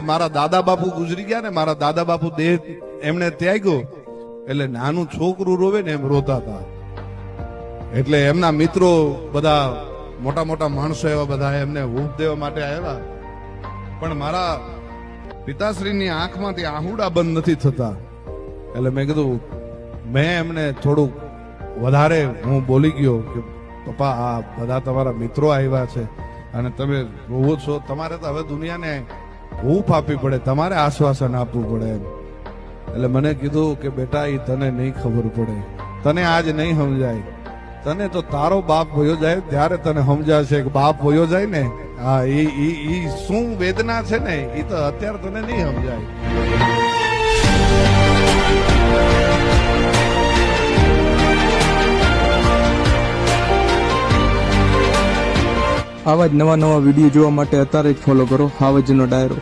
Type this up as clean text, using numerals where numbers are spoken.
મારા દાદા બાપુ ગુજરી ગયા ને, મારા દાદા બાપુ દેહ એમને ત્યાગ્યો એટલે નાનું છોકરું રોવે ને એમ રોતા હતા. એટલે એમના મિત્રો બધા મોટા મોટા માણસો એવા બધા એમને ઊભ દેવા માટે આવ્યા, પણ મારા પિતાશ્રીની આંખમાંથી આહુડા બંધ નથી થતા. એટલે મેં કીધું, મેં એમને થોડુંક વધારે હું બોલી ગયો કે પપ્પા આ બધા તમારા મિત્રો આવ્યા છે અને તમે રોવો છો, તમારે તો હવે દુનિયાને હૂંફ આપવી પડે, તમારે આશ્વાસન આપવું પડે એમ. એટલે મને કીધું કે બેટા એ તને નહીં ખબર પડે, તને આજ નહીં સમજાય, તને તો તારો બાપ વયો જાય ત્યારે તને સમજાશે કે બાપ વયો જાય ને હા ઈ શું વેદના છે ને એ તો અત્યારે તને નહીં સમજાય. આવા જ નવા વિડીયો જોવા માટે અત્યારે જ ફોલો કરો હાવજનો ડાયરો.